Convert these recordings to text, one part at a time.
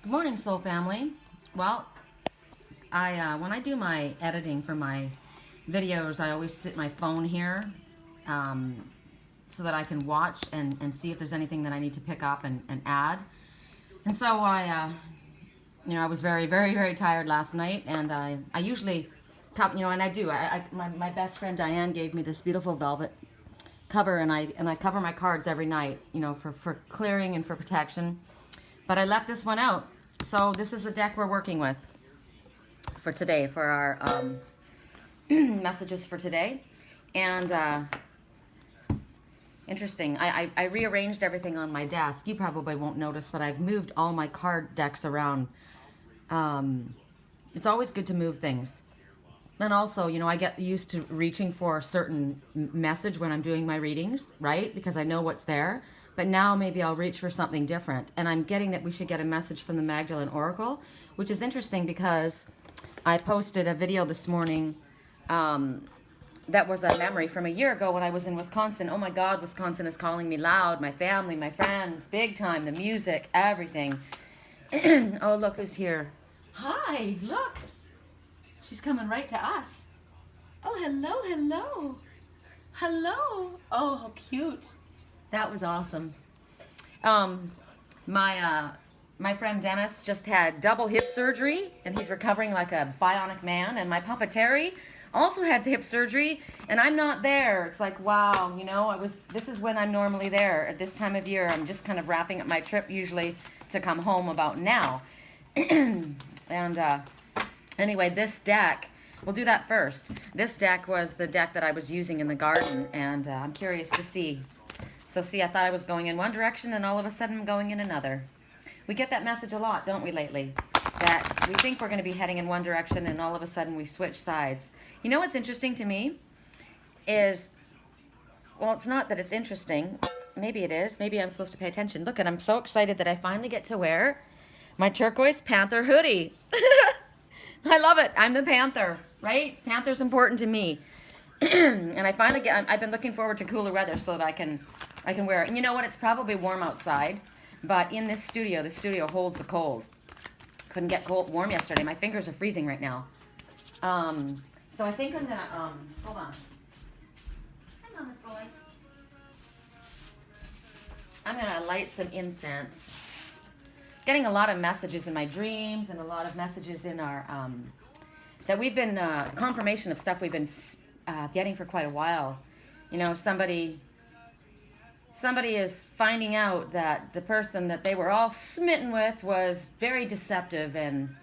Good morning, Soul Family. Well, I when I do my editing for my videos, I always sit my phone here um, so that I can watch and see if there's anything that I need to pick up and add. And so I was very, very, very tired last night, and I usually, and I do. My best friend Diane gave me this beautiful velvet cover, and I cover my cards every night, for clearing and for protection. But I left this one out. So this is the deck we're working with for today, for our messages for today. And interesting, I rearranged everything on my desk. You probably won't notice, but I've moved all my card decks around. It's always good to move things. And also, I get used to reaching for a certain message when I'm doing my readings, right? Because I know what's there. But now maybe I'll reach for something different. And I'm getting that we should get a message from the Magdalene Oracle, which is interesting because I posted a video this morning that was a memory from a year ago when I was in Wisconsin. Oh my God, Wisconsin is calling me loud. My family, my friends, big time, the music, everything. Oh, look who's here. Hi, look. She's coming right to us. Oh, hello, hello. Hello. Oh, how cute. That was awesome. My friend Dennis just had double hip surgery, and he's recovering like a bionic man. And my Papa Terry also had hip surgery, and I'm not there. It's like, wow, this is when I'm normally there at this time of year. I'm just kind of wrapping up my trip usually to come home about now. And anyway, this deck, we'll do that first. This deck was the deck that I was using in the garden, and I'm curious to see. So see, I thought I was going in one direction, and all of a sudden I'm going in another. We get that message a lot, don't we, lately? That we think we're going to be heading in one direction, and all of a sudden we switch sides. You know what's interesting to me is, well, it's not that it's interesting. Maybe it is. Maybe I'm supposed to pay attention. Look, and I'm so excited that I finally get to wear my turquoise Panther hoodie. I love it. I'm the Panther, right? Panther's important to me. And I've been looking forward to cooler weather so that I can wear it. And you know what? It's probably warm outside, but in this studio, the studio holds the cold. Couldn't get warm yesterday. My fingers are freezing right now. So I think I'm gonna, hold on. Hi, Mama's boy. I'm gonna light some incense. Getting a lot of messages in my dreams and a lot of messages in our, that we've been, confirmation of stuff we've been getting for quite a while. Somebody is finding out that the person that they were all smitten with was very deceptive, and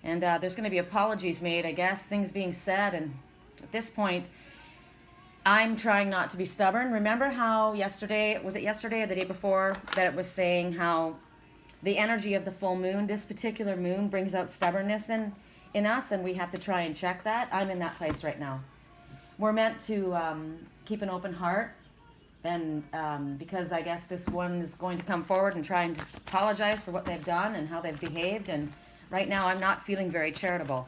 there's going to be apologies made, I guess, things being said. And at this point, I'm trying not to be stubborn. Remember how yesterday, was it yesterday or the day before, that it was saying how the energy of the full moon, this particular moon, brings out stubbornness in us, and we have to try and check that? I'm in that place right now. We're meant to keep an open heart, and because I guess this one is going to come forward and try and apologize for what they've done and how they've behaved, and right now I'm not feeling very charitable.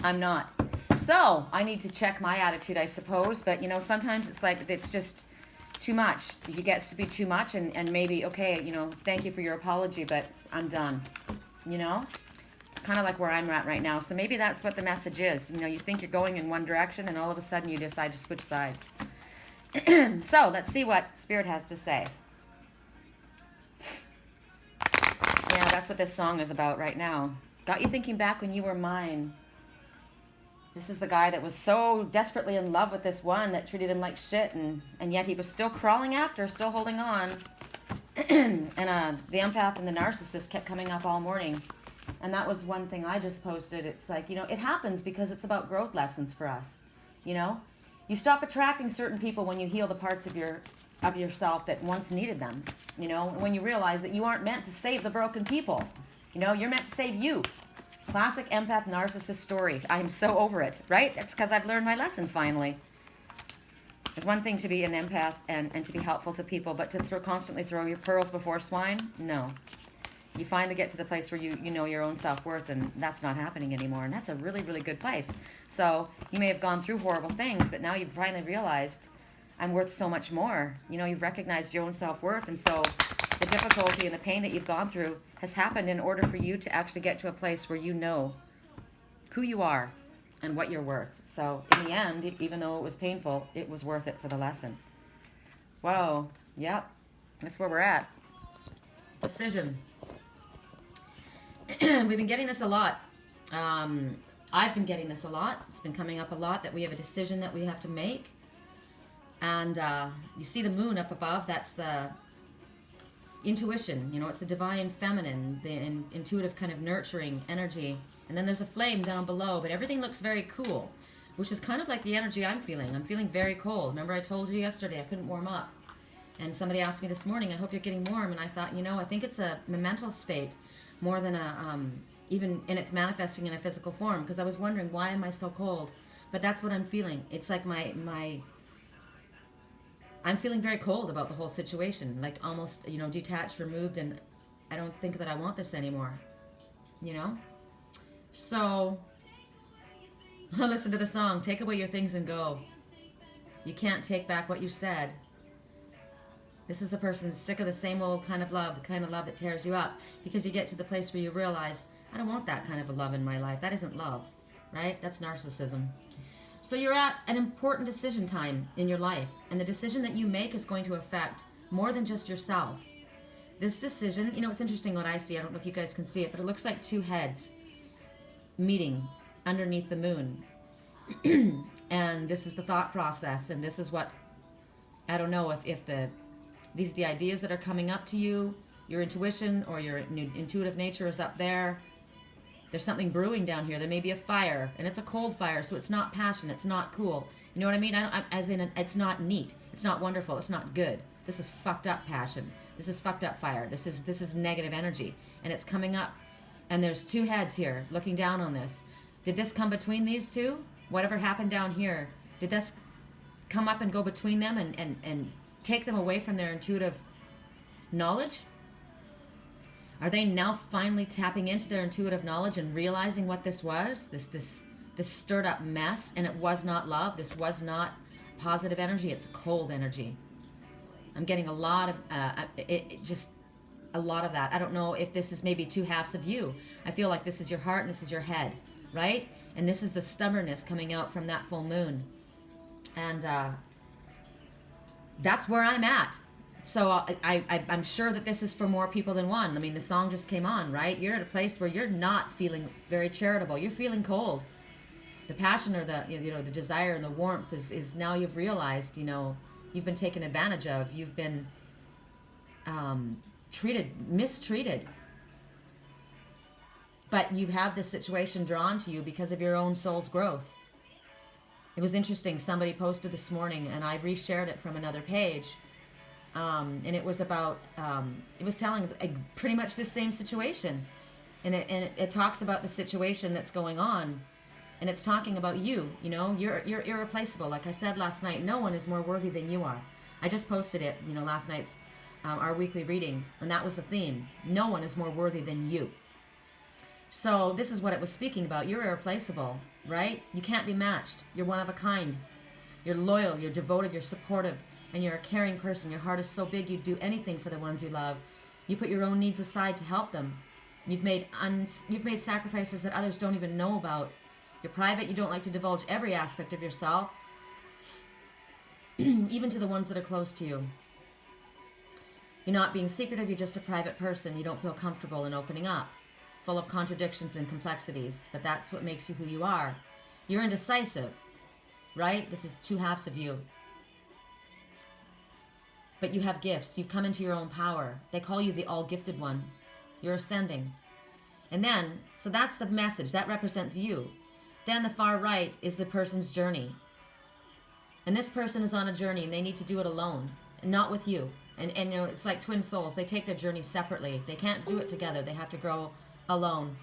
I'm not. So I need to check my attitude, I suppose, but sometimes it's like it's just too much. It gets to be too much, and maybe, okay, thank you for your apology, but I'm done, kind of like where I'm at right now. So maybe that's what the message is. You think you're going in one direction, and all of a sudden you decide to switch sides. So let's see what Spirit has to say. Yeah, that's what this song is about right now. Got you thinking back when you were mine. This is the guy that was so desperately in love with this one that treated him like shit, and yet he was still crawling after, still holding on. And the empath and the narcissist kept coming up all morning. And that was one thing I just posted. It's like, it happens because it's about growth lessons for us. You stop attracting certain people when you heal the parts of yourself that once needed them. When you realize that you aren't meant to save the broken people. You're meant to save you. Classic empath narcissist story. I'm so over it, right? It's because I've learned my lesson finally. It's one thing to be an empath and to be helpful to people, but to constantly throw your pearls before swine? No. You finally get to the place where you know your own self-worth, and that's not happening anymore, and that's a really, really good place. So you may have gone through horrible things, but now you've finally realized I'm worth so much more. You've recognized your own self-worth, and so the difficulty and the pain that you've gone through has happened in order for you to actually get to a place where you know who you are and what you're worth. So in the end, even though it was painful, it was worth it for the lesson. Whoa, yep, that's where we're at. Decision. We've been getting this a lot. I've been getting this a lot. It's been coming up a lot that we have a decision that we have to make. And you see the moon up above, that's the intuition, you know, it's the divine feminine, the intuitive kind of nurturing energy. And then there's a flame down below, but everything looks very cool, which is kind of like the energy I'm feeling. I'm feeling very cold. Remember I told you yesterday I couldn't warm up. And somebody asked me this morning, I hope you're getting warm. And I thought, you know, I think it's a mental state more than even, and it's manifesting in a physical form, because I was wondering, why am I so cold? But that's what I'm feeling. It's like I'm feeling very cold about the whole situation, like almost, you know, detached, removed, and I don't think that I want this anymore, you know? So, listen to the song, take away your things and go. You can't take back what you said. This is the person who's sick of the same old kind of love, the kind of love that tears you up, because you get to the place where you realize, I don't want that kind of a love in my life. That isn't love, right? That's narcissism. So you're at an important decision time in your life, and the decision that you make is going to affect more than just yourself. This decision, you know, it's interesting what I see. I don't know if you guys can see it, but it looks like two heads meeting underneath the moon. And this is the thought process, and this is what, I don't know if these are the ideas that are coming up to you, your intuition or your intuitive nature is up there. There's something brewing down here. There may be a fire, and it's a cold fire, so it's not passion. It's not cool. You know what I mean? It's not neat. It's not wonderful. It's not good. This is fucked up passion. This is fucked up fire. This is negative energy, and it's coming up. And there's two heads here looking down on this. Did this come between these two? Whatever happened down here, did this come up and go between them and take them away from their intuitive knowledge? Are they now finally tapping into their intuitive knowledge and realizing what this was? This stirred up mess, and it was not love. This was not positive energy. It's cold energy. I'm getting a lot of just a lot of that. I don't know if this is maybe two halves of you. I feel like this is your heart and this is your head, right? And this is the stubbornness coming out from that full moon. And that's where I'm at. So I'm sure that this is for more people than one. I mean, the song just came on, right? You're at a place where you're not feeling very charitable. You're feeling cold. The passion or the desire and the warmth is now you've realized, you know, you've been taken advantage of. You've been mistreated. But you have this situation drawn to you because of your own soul's growth. It was interesting. Somebody posted this morning, and I reshared it from another page. And it was about, it was telling pretty much the same situation. And it talks about the situation that's going on. And it's talking about you, you know, you're irreplaceable. Like I said last night, no one is more worthy than you are. I just posted it, you know, last night's, our weekly reading. And that was the theme. No one is more worthy than you. So this is what it was speaking about. You're irreplaceable, right? You can't be matched. You're one of a kind. You're loyal, you're devoted, you're supportive. And you're a caring person. Your heart is so big you'd do anything for the ones you love. You put your own needs aside to help them. You've made sacrifices that others don't even know about. You're private. You don't like to divulge every aspect of yourself, even to the ones that are close to you. You're not being secretive. You're just a private person. You don't feel comfortable in opening up, full of contradictions and complexities. But that's what makes you who you are. You're indecisive, right? This is two halves of you. But you have gifts. You've come into your own power. They call you the all-gifted one. You're ascending. And then, so that's the message. That represents you. Then the far right is the person's journey. And this person is on a journey, and they need to do it alone, and not with you. And you know, it's like twin souls. They take their journey separately. They can't do it together. They have to grow alone.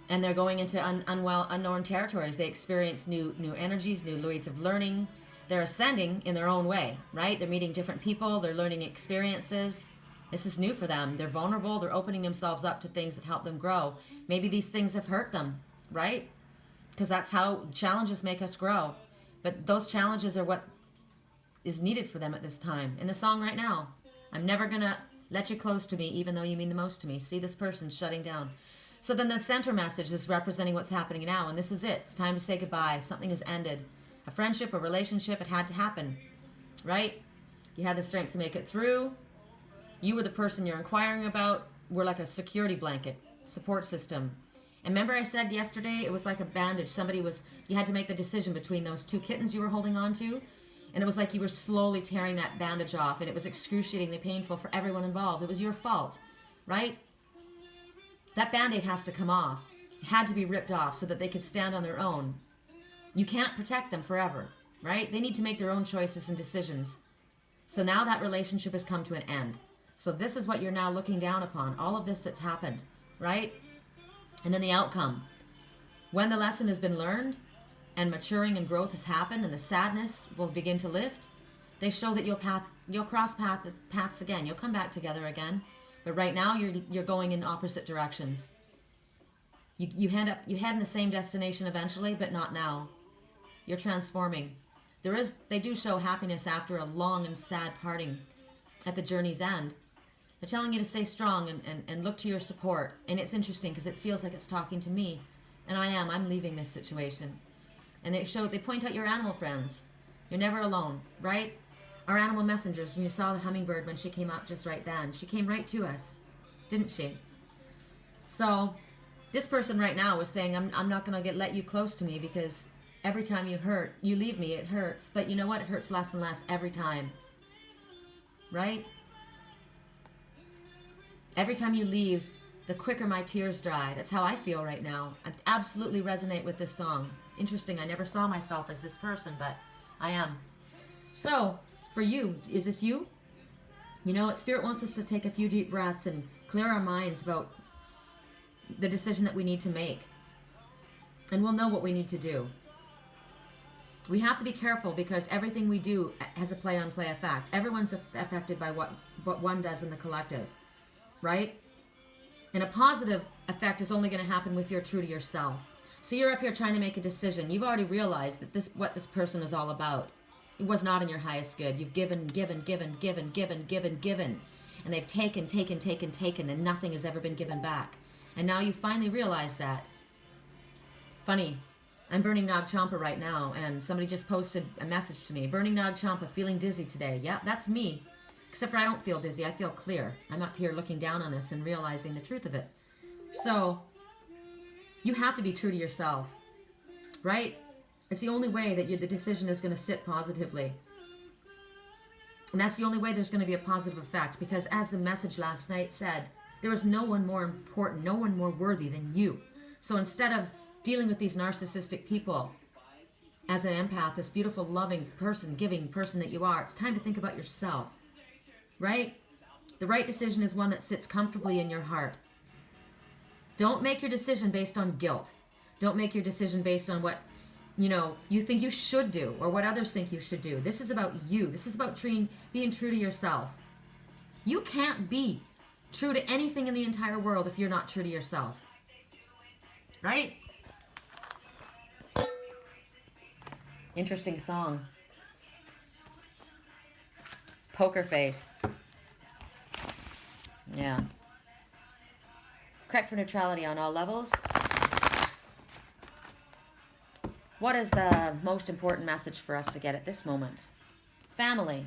And they're going into unknown territories. They experience new energies, new ways of learning. They're ascending in their own way, right? They're meeting different people. They're learning experiences. This is new for them. They're vulnerable. They're opening themselves up to things that help them grow. Maybe these things have hurt them, right? Because that's how challenges make us grow. But those challenges are what is needed for them at this time. In the song right now, I'm never going to let you close to me, even though you mean the most to me. See, this person shutting down. So then the center message is representing what's happening now, and this is it. It's time to say goodbye. Something has ended. A friendship, a relationship, it had to happen, right? You had the strength to make it through. You were the person you're inquiring about. We're like a security blanket, support system. And remember I said yesterday, it was like a bandage. You had to make the decision between those two kittens you were holding on to. And it was like you were slowly tearing that bandage off, and it was excruciatingly painful for everyone involved. It was your fault, right? That Band-Aid has to come off. It had to be ripped off so that they could stand on their own. You can't protect them forever, right? They need to make their own choices and decisions. So now that relationship has come to an end. So this is what you're now looking down upon, all of this that's happened, right? And then the outcome. When the lesson has been learned and maturing and growth has happened and the sadness will begin to lift, they show that you'll cross paths again. You'll come back together again. But right now you're going in opposite directions. You head in the same destination eventually, but not now. You're transforming. They do show happiness after a long and sad parting at the journey's end. They're telling you to stay strong and look to your support. And it's interesting because it feels like it's talking to me. And I'm leaving this situation. And they point out your animal friends. You're never alone, right? Our animal messengers, and you saw the hummingbird when she came up just right then. She came right to us, didn't she? So this person right now was saying, I'm not going to let you close to me because every time you leave me, it hurts. But you know what? It hurts less and less every time, right? Every time you leave, the quicker my tears dry. That's how I feel right now. I absolutely resonate with this song. Interesting, I never saw myself as this person, but I am. So, for you, is this you? You know what? Spirit wants us to take a few deep breaths and clear our minds about the decision that we need to make. And we'll know what we need to do. We have to be careful because everything we do has a play-on-play effect. Everyone's affected by what one does in the collective, right? And a positive effect is only going to happen if you're true to yourself. So you're up here trying to make a decision. You've already realized that what this person is all about. It was not in your highest good. You've given. And they've taken, and nothing has ever been given back. And now you finally realize that. Funny, I'm Burning Nog Champa right now, and somebody just posted a message to me. Burning Nog Champa, feeling dizzy today. Yeah, that's me. Except for I don't feel dizzy, I feel clear. I'm up here looking down on this and realizing the truth of it. So, you have to be true to yourself, right? It's the only way that the decision is going to sit positively. And that's the only way there's going to be a positive effect. Because as the message last night said, there is no one more important, no one more worthy than you. So instead of dealing with these narcissistic people as an empath, this beautiful, loving person, giving person that you are, it's time to think about yourself, right? The right decision is one that sits comfortably in your heart. Don't make your decision based on guilt. Don't make your decision based on what you think you should do or what others think you should do. This is about you. This is about being true to yourself. You can't be true to anything in the entire world if you're not true to yourself. Right? Interesting song. Poker face. Yeah. Correct for neutrality on all levels. What is the most important message for us to get at this moment? Family.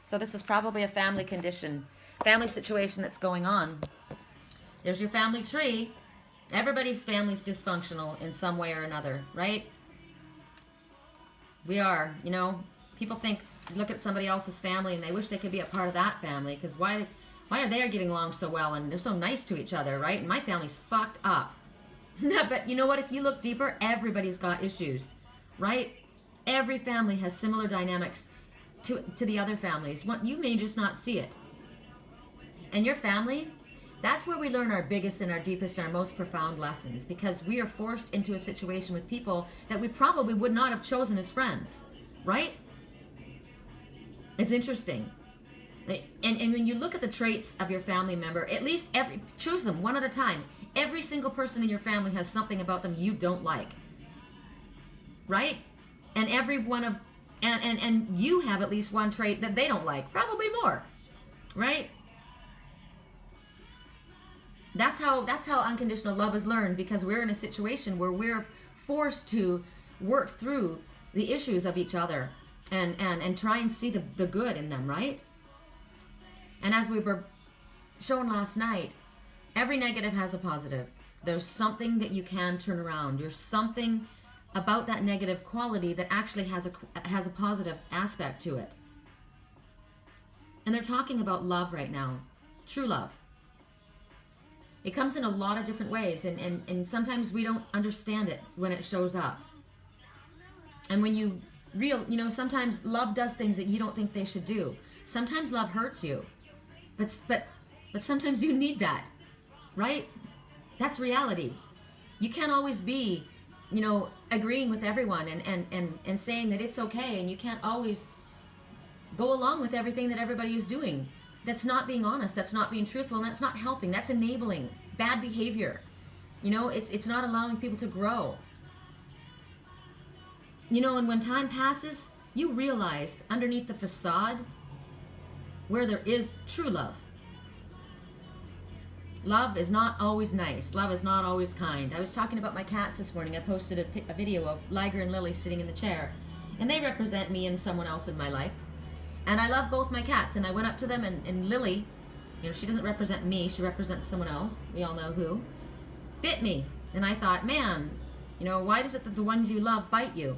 So this is probably a family situation that's going on. There's your family tree. Everybody's family's dysfunctional in some way or another, right? We are, people look at somebody else's family and they wish they could be a part of that family because why are they getting along so well and they're so nice to each other, right? And my family's fucked up. But you know what? If you look deeper, everybody's got issues, right? Every family has similar dynamics to the other families. You may just not see it. And your family, that's where we learn our biggest and our deepest and our most profound lessons because we are forced into a situation with people that we probably would not have chosen as friends, right? It's interesting. And when you look at the traits of your family member, at least choose them one at a time. Every single person in your family has something about them you don't like. Right? And every one of and you have at least one trait that they don't like, probably more. right? That's how unconditional love is learned, because we're in a situation where we're forced to work through the issues of each other and try and see the good in them, right? And as we were shown last night, every negative has a positive. There's something that you can turn around. There's something about that negative quality that actually has a positive aspect to it. And they're talking about love right now, true love. It comes in a lot of different ways, and sometimes we don't understand it when it shows up. And when you sometimes love does things that you don't think they should do. Sometimes love hurts you, but sometimes you need that, right? That's reality. You can't always be, agreeing with everyone and saying that it's okay, and you can't always go along with everything that everybody is doing. That's not being honest, that's not being truthful, and that's not helping. That's enabling bad behavior. It's not allowing people to grow. And when time passes, you realize underneath the facade where there is true love. Love is not always nice. Love is not always kind. I was talking about my cats this morning. I posted a video of Liger and Lily sitting in the chair, and they represent me and someone else in my life. And I love both my cats, and I went up to them, and Lily, she doesn't represent me, she represents someone else, we all know who, bit me. And I thought, man, why is it that the ones you love bite you?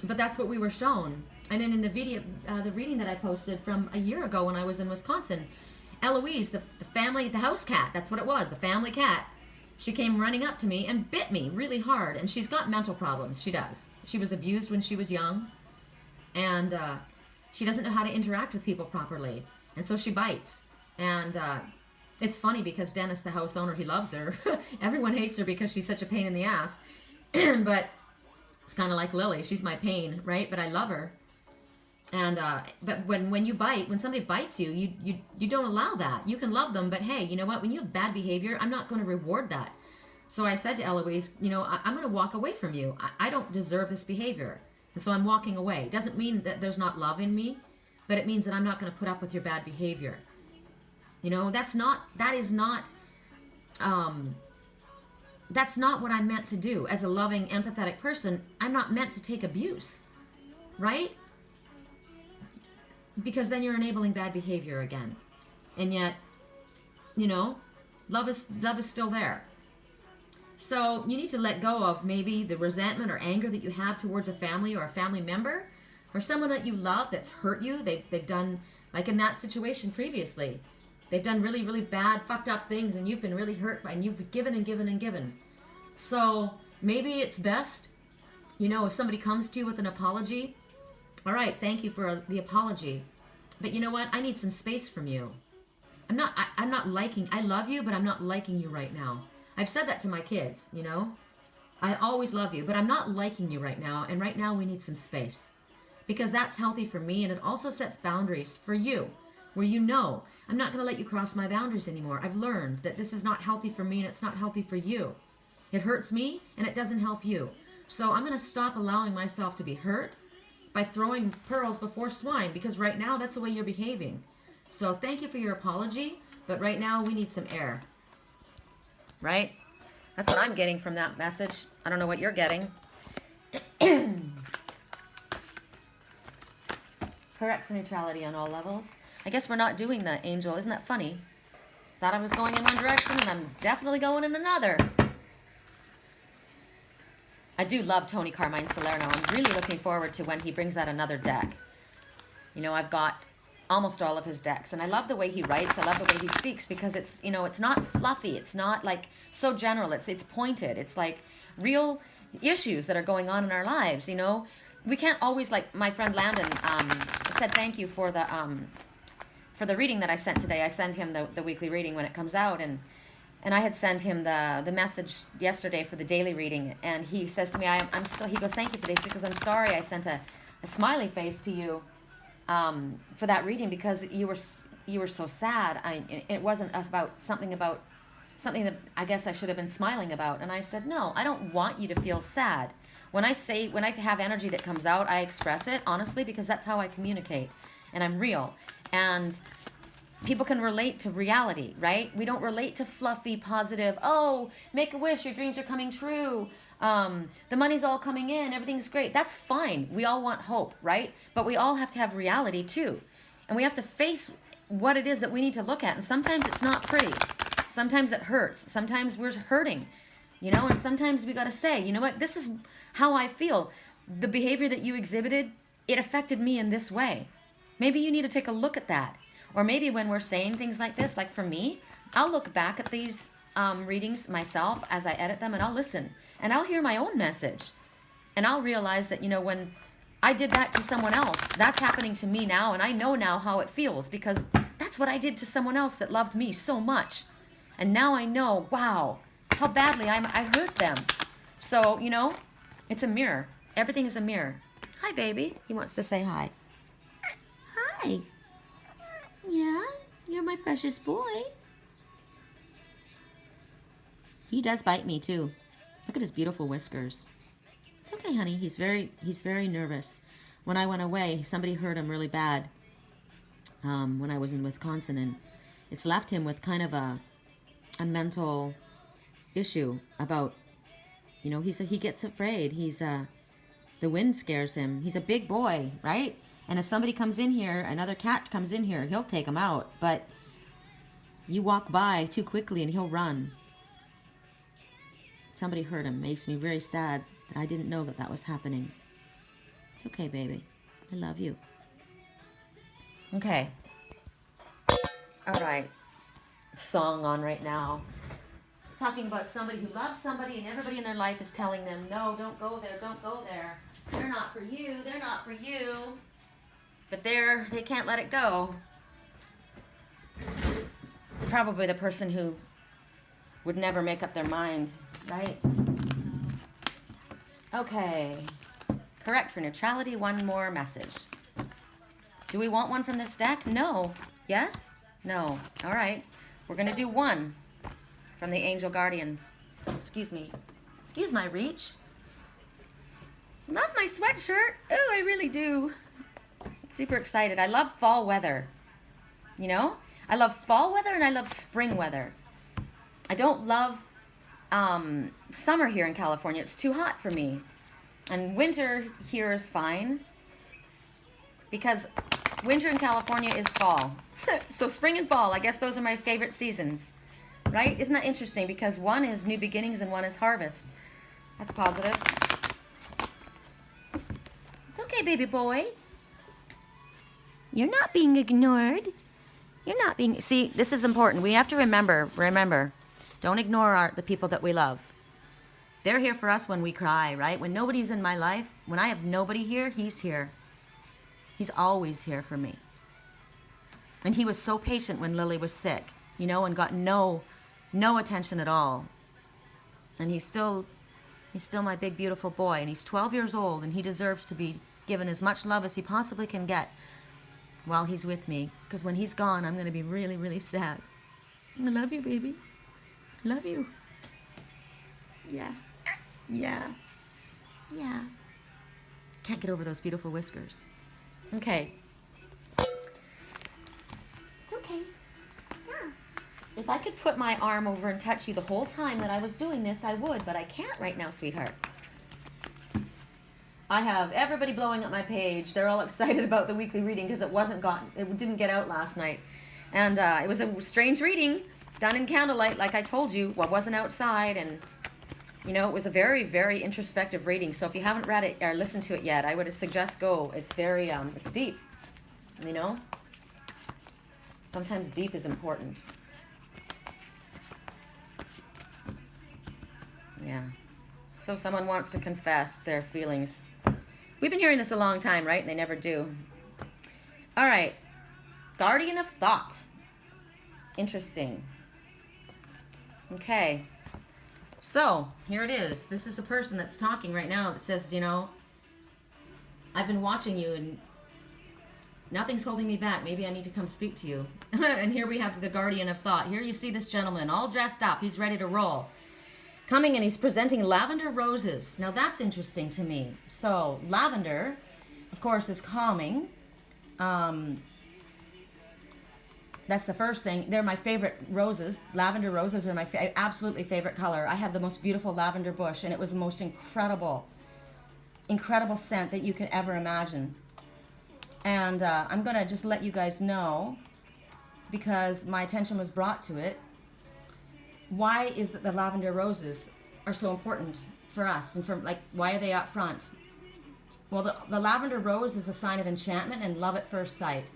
But that's what we were shown. And then in the video, the reading that I posted from a year ago when I was in Wisconsin, Eloise, the house cat, that's what it was, the family cat, she came running up to me and bit me really hard. And she's got mental problems, she does. She was abused when she was young, and she doesn't know how to interact with people properly, and so she bites. And it's funny because Dennis, the house owner, he loves her. Everyone hates her because she's such a pain in the ass. But it's kind of like Lily. She's my pain, right? But I love her. And but when you bite, when somebody bites you, you don't allow that. You can love them, but hey, you know what? When you have bad behavior, I'm not going to reward that. So I said to Eloise, I'm going to walk away from you. I don't deserve this behavior. And so I'm walking away. Doesn't mean that there's not love in me, but it means that I'm not going to put up with your bad behavior. That's not what I'm meant to do. As a loving, empathetic person, I'm not meant to take abuse, right? Because then you're enabling bad behavior again. And yet, love is still there. So you need to let go of maybe the resentment or anger that you have towards a family or a family member or someone that you love that's hurt you. They've done, like in that situation previously, they've done really, really bad, fucked up things, and you've been really hurt by, and you've given and given and given. So maybe it's best, if somebody comes to you with an apology, all right, thank you for the apology, but you know what? I need some space from you. I'm not liking, I love you, but I'm not liking you right now. I've said that to my kids, I always love you, but I'm not liking you right now, and right now we need some space. Because that's healthy for me, and it also sets boundaries for you, where I'm not going to let you cross my boundaries anymore. I've learned that this is not healthy for me, and it's not healthy for you. It hurts me, and it doesn't help you. So I'm going to stop allowing myself to be hurt by throwing pearls before swine, because right now that's the way you're behaving. So thank you for your apology, but right now we need some air. Right? That's what I'm getting from that message. I don't know what you're getting. Correct for neutrality on all levels. I guess we're not doing that, Angel. Isn't that funny? Thought I was going in one direction, and I'm definitely going in another. I do love Tony Carmine Salerno. I'm really looking forward to when he brings out another deck. I've got almost all of his decks, and I love the way he writes. I love the way he speaks, because it's, it's not fluffy. It's not like so general. It's pointed. It's like real issues that are going on in our lives. We can't always, like my friend Landon said thank you for the reading that I sent today. I send him the weekly reading when it comes out, and I had sent him the message yesterday for the daily reading, and he says to me, he goes, thank you for this, because I'm sorry I sent a smiley face to you for that reading, because you were so sad. It wasn't about something that I guess I should have been smiling about. And I said, no, I don't want you to feel sad. When I have energy that comes out, I express it honestly, because that's how I communicate, and I'm real. And people can relate to reality, right? We don't relate to fluffy, positive, oh, make a wish, your dreams are coming true. The money's all coming in, everything's great. That's fine. We all want hope, right? But we all have to have reality too. And we have to face what it is that we need to look at. And sometimes it's not pretty. Sometimes it hurts. Sometimes we're hurting, you know, and sometimes we got to say, you know what, this is how I feel. The behavior that you exhibited, it affected me in this way. Maybe you need to take a look at that. Or maybe when we're saying things like this, like for me, I'll look back at these readings myself as I edit them, and I'll listen. And I'll hear my own message. And I'll realize that, you know, when I did that to someone else, that's happening to me now. And I know now how it feels, because that's what I did to someone else that loved me so much. And now I know, wow, how badly I hurt them. So, you know, it's a mirror. Everything is a mirror. Hi, baby. He wants to say hi. Hi. Yeah, you're my precious boy. He does bite me too. Look at his beautiful whiskers. It's okay, honey. He's very nervous. When I went away, somebody hurt him really bad when I was in Wisconsin, and it's left him with kind of a mental issue about, you know, he gets afraid. The wind scares him. He's a big boy, right? And if somebody comes in here, another cat comes in here, he'll take him out. But you walk by too quickly and he'll run. Somebody hurt him. Makes me very sad that I didn't know that that was happening. It's okay, baby. I love you. Okay. All right. Song on right now. Talking about somebody who loves somebody and everybody in their life is telling them, no, don't go there, don't go there. They're not for you, they're not for you. But they can't let it go. Probably the person who would never make up their mind, right? Okay. Correct for neutrality, one more message. Do we want one from this deck? No. Yes? No. All right. We're going to do one from the Angel Guardians. Excuse me. Excuse my reach. Love my sweatshirt. Oh, I really do. Super excited. I love fall weather. You know? I love fall weather and I love spring weather. I don't love summer here in California. It's too hot for me. And winter here is fine, because winter in California is fall. So spring and fall, I guess those are my favorite seasons. Right? Isn't that interesting? Because one is new beginnings and one is harvest. That's positive. It's okay, baby boy. You're not being ignored. You're not being... See, this is important. We have to remember, don't ignore the people that we love. They're here for us when we cry, right? When nobody's in my life, when I have nobody here, he's here. He's always here for me. And he was so patient when Lily was sick, you know, and got no attention at all. And he's still my big, beautiful boy. And he's 12 years old, and he deserves to be given as much love as he possibly can get while he's with me. Because when he's gone, I'm going to be really, really sad. I love you, baby. Love you. Yeah. Yeah. Yeah. Can't get over those beautiful whiskers. Okay. It's okay. Yeah. If I could put my arm over and touch you the whole time that I was doing this, I would, but I can't right now, sweetheart. I have everybody blowing up my page. They're all excited about the weekly reading because it didn't get out last night. And it was a strange reading done in candlelight, like I told you. Well, wasn't outside, and you know, it was a very, very introspective reading. So if you haven't read it or listened to it yet, I would suggest go. It's very, it's deep, you know. Sometimes deep is important. Yeah. So someone wants to confess their feelings. We've been hearing this a long time, right? And they never do. All right. Guardian of Thought. Interesting. Okay. So, here it is. This is the person that's talking right now that says, you know, I've been watching you and nothing's holding me back. Maybe I need to come speak to you. And here we have the Guardian of Thought. Here you see this gentleman all dressed up. He's ready to roll. Coming and he's presenting lavender roses. Now that's interesting to me. So, lavender, of course, is calming. That's the first thing. They're my favorite roses. Lavender roses are my absolutely favorite color. I had the most beautiful lavender bush, and it was the most incredible, incredible scent that you could ever imagine. And I'm going to just let you guys know, because my attention was brought to it, why is that the lavender roses are so important for us, and why are they up front? Well, the lavender rose is a sign of enchantment and love at first sight.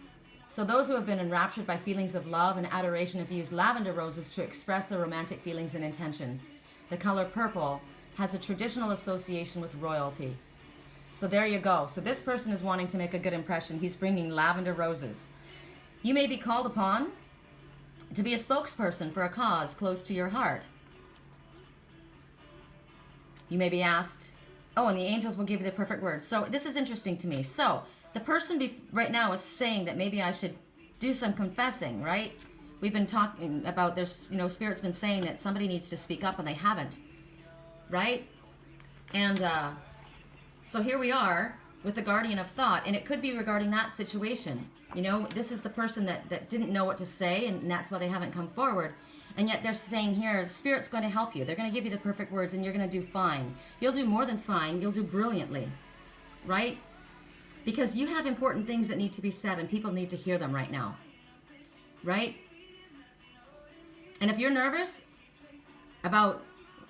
So those who have been enraptured by feelings of love and adoration have used lavender roses to express their romantic feelings and intentions. The color purple has a traditional association with royalty. So there you go. So this person is wanting to make a good impression. He's bringing lavender roses. You may be called upon to be a spokesperson for a cause close to your heart. You may be asked, oh, and the angels will give you the perfect words. So this is interesting to me. So the person right now is saying that maybe I should do some confessing, right? We've been talking about this, Spirit's been saying that somebody needs to speak up and they haven't, right? And so here we are with the guardian of thought, and it could be regarding that situation. This is the person that didn't know what to say, and that's why they haven't come forward. And yet they're saying here, Spirit's going to help you. They're going to give you the perfect words, and you're going to do fine. You'll do more than fine. You'll do brilliantly, right? Because you have important things that need to be said, and people need to hear them right now, right? And if you're nervous about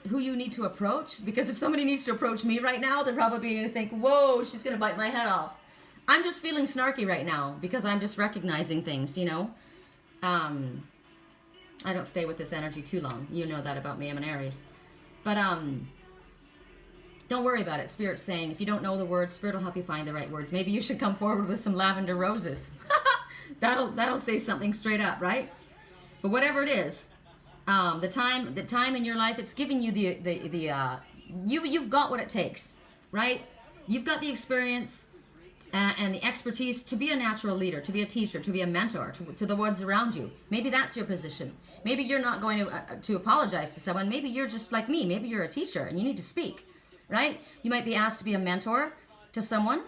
who you need to approach, because if somebody needs to approach me right now, they're probably going to think, whoa, she's going to bite my head off. I'm just feeling snarky right now because I'm just recognizing things, I don't stay with this energy too long. You know that about me. I'm an Aries. But don't worry about it. Spirit's saying, if you don't know the words, Spirit will help you find the right words. Maybe you should come forward with some lavender roses. That'll say something straight up, right? But whatever it is, the time in your life, it's giving you you've got what it takes, right? You've got the experience and the expertise to be a natural leader, to be a teacher, to be a mentor to the ones around you. Maybe that's your position. Maybe you're not going to apologize to someone. Maybe you're just like me. Maybe you're a teacher and you need to speak, right? You might be asked to be a mentor to someone,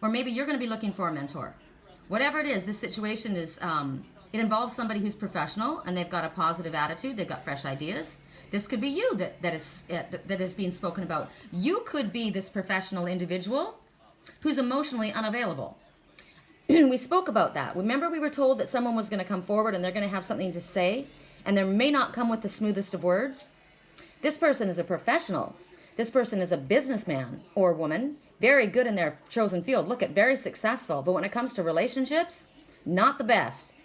or maybe you're going to be looking for a mentor. Whatever it is, this situation is, it involves somebody who's professional and they've got a positive attitude. They've got fresh ideas. This could be you that is being spoken about. You could be this professional individual who's emotionally unavailable. We spoke about that. Remember, we were told that someone was going to come forward and they're going to have something to say, and they may not come with the smoothest of words. This person is a professional. This person is a businessman or woman, very good in their chosen field. Look at very successful, but when it comes to relationships, not the best.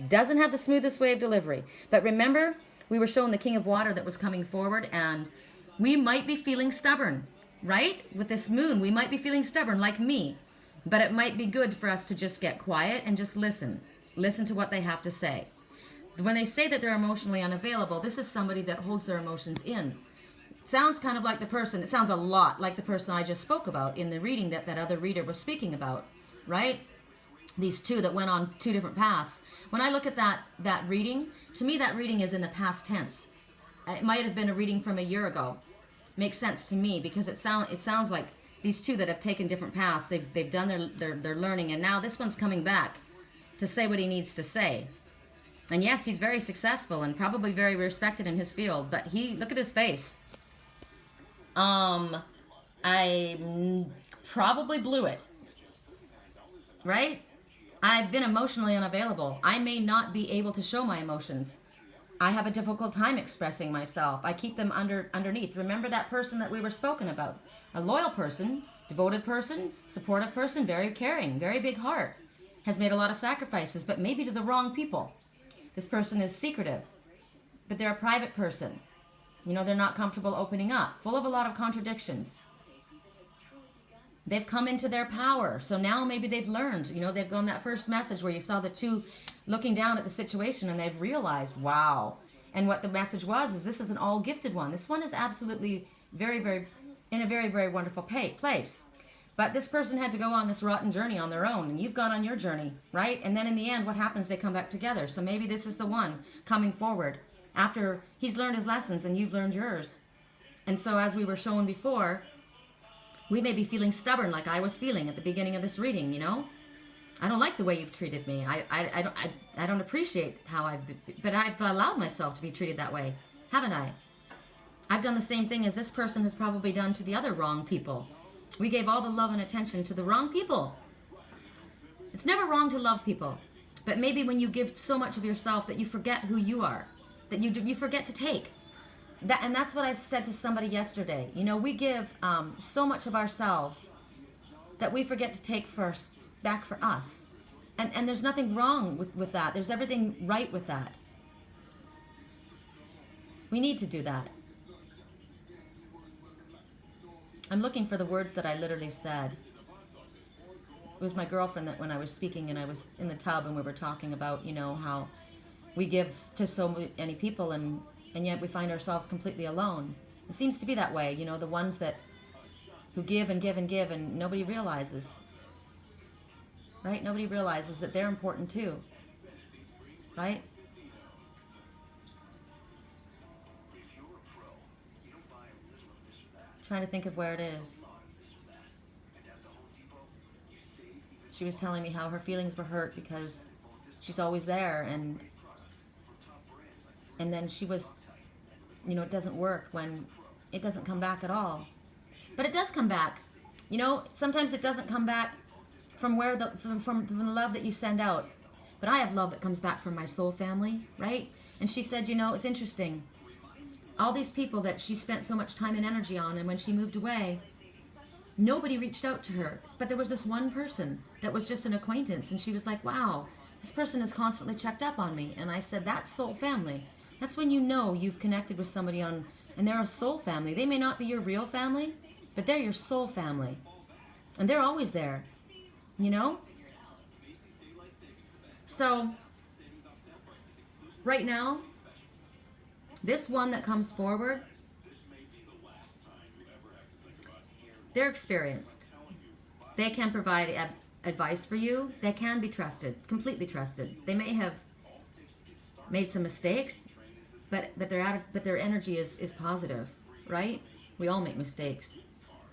Doesn't have the smoothest way of delivery. But remember, we were shown the King of Water that was coming forward, and we might be feeling stubborn. Right? With this moon, we might be feeling stubborn like me, but it might be good for us to just get quiet and just listen. Listen to what they have to say. When they say that they're emotionally unavailable, this is somebody that holds their emotions in. It sounds kind of like the person, it sounds a lot like the person I just spoke about in the reading that other reader was speaking about, right? These two that went on two different paths. When I look at that reading, to me that reading is in the past tense. It might have been a reading from a year ago. Makes sense to me because it sounds like these two that have taken different paths, they've done their learning, and now this one's coming back to say what he needs to say. And yes, he's very successful and probably very respected in his field, but look at his face. I probably blew it. Right? I've been emotionally unavailable. I may not be able to show my emotions. I have a difficult time expressing myself. I keep them underneath. Remember that person that we were spoken about? A loyal person, devoted person, supportive person, very caring, very big heart. Has made a lot of sacrifices, but maybe to the wrong people. This person is secretive, but they're a private person. They're not comfortable opening up, full of a lot of contradictions. They've come into their power, so now maybe they've learned. They've gone that first message where you saw the two looking down at the situation and they've realized, wow. And what the message was is this is an all-gifted one. This one is absolutely very, very, in a very, very wonderful place. But this person had to go on this rotten journey on their own, and you've gone on your journey, right? And then in the end, what happens? They come back together. So maybe this is the one coming forward after he's learned his lessons and you've learned yours. And so as we were shown before, we may be feeling stubborn like I was feeling at the beginning of this reading, I don't like the way you've treated me. I don't appreciate how I've been, but I've allowed myself to be treated that way, haven't I? I've done the same thing as this person has probably done to the other wrong people. We gave all the love and attention to the wrong people. It's never wrong to love people, but maybe when you give so much of yourself that you forget who you are, that you forget to take. And that's what I said to somebody yesterday. You know, we give so much of ourselves that we forget to take first back for us. And there's nothing wrong with that. There's everything right with that. We need to do that. I'm looking for the words that I literally said. It was my girlfriend that when I was speaking and I was in the tub and we were talking about, you know, how we give to so many people and yet we find ourselves completely alone. It seems to be that way, you know, the ones who give and give and give and nobody realizes, right? Nobody realizes that they're important too, right? Trying to think of where it is. She was telling me how her feelings were hurt because she's always there and then she was, you know, it doesn't work when it doesn't come back at all. But it does come back. You know, sometimes it doesn't come back from where from the love that you send out. But I have love that comes back from my soul family, right? And she said, you know, it's interesting. All these people that she spent so much time and energy on, and when she moved away, nobody reached out to her. But there was this one person that was just an acquaintance, and she was like, wow, this person has constantly checked up on me. And I said, that's soul family. That's when you know you've connected with somebody and they're a soul family. They may not be your real family, but they're your soul family. And they're always there, you know? So, right now, this one that comes forward, they're experienced. They can provide advice for you. They can be trusted, completely trusted. They may have made some mistakes, but their energy is positive, right? We all make mistakes.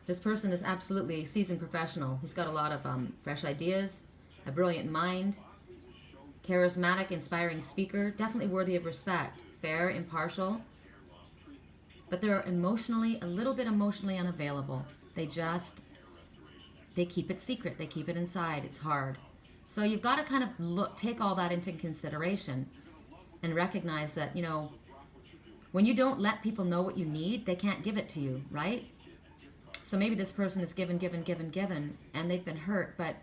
This person is absolutely a seasoned professional. He's got a lot of fresh ideas, a brilliant mind, charismatic, inspiring speaker, definitely worthy of respect, fair, impartial, but they're a little bit emotionally unavailable. They keep it secret. They keep it inside. It's hard. So you've got to kind of take all that into consideration and recognize that, you know, when you don't let people know what you need, they can't give it to you, right? So maybe this person is given, and they've been hurt, but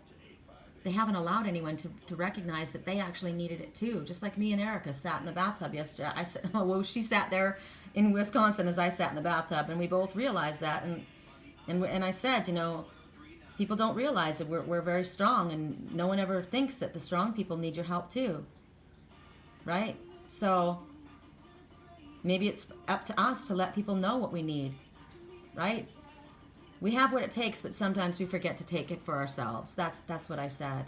they haven't allowed anyone to recognize that they actually needed it too. Just like me and Erica sat in the bathtub yesterday. I said, oh, well, she sat there in Wisconsin as I sat in the bathtub, and we both realized that. And I said, you know, people don't realize that we're very strong, and no one ever thinks that the strong people need your help too, right? So maybe it's up to us to let people know what we need, right? We have what it takes, but sometimes we forget to take it for ourselves. That's what I said.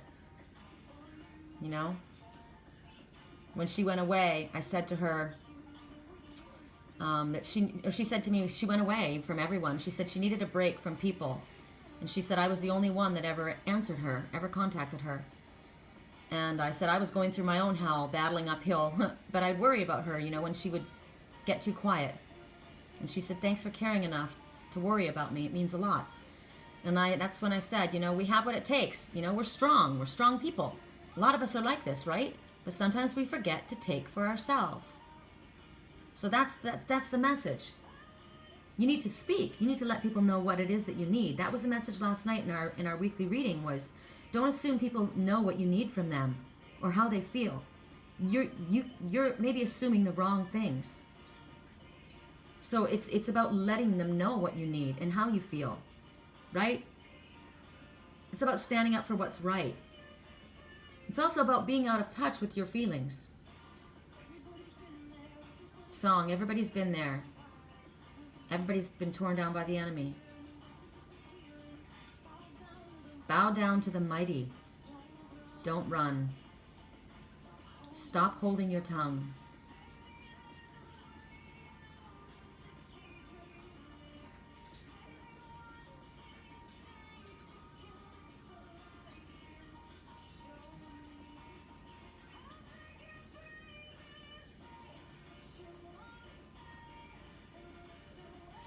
You know? When she went away, I said to her that she said to me, she went away from everyone. She said she needed a break from people. And she said I was the only one that ever answered her, ever contacted her. And I said I was going through my own hell, battling uphill, but I'd worry about her, you know, when she would get too quiet. And she said, thanks for caring enough to worry about me. It means a lot. And that's when I said, you know, we have what it takes. You know, we're strong people. A lot of us are like this, right? But sometimes we forget to take for ourselves. So that's the message. You need to speak. You need to let people know what it is that you need. That was the message last night in our weekly reading was, don't assume people know what you need from them or how they feel. You're maybe assuming the wrong things. So it's about letting them know what you need and how you feel, right? It's about standing up for what's right. It's also about being out of touch with your feelings. Song, everybody's been there. Everybody's been torn down by the enemy. Bow down to the mighty. Don't run. Stop holding your tongue.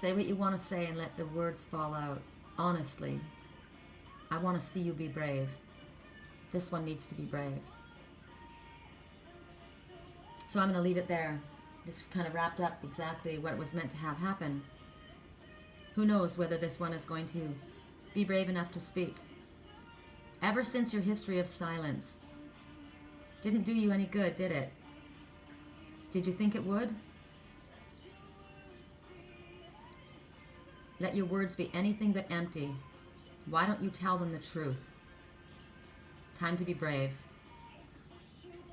Say what you want to say and let the words fall out. Honestly, I want to see you be brave. This one needs to be brave. So I'm going to leave it there. This kind of wrapped up exactly what was meant to have happen. Who knows whether this one is going to be brave enough to speak. Ever since your history of silence didn't do you any good, did it? Did you think it would? Let your words be anything but empty. Why don't you tell them the truth? Time to be brave.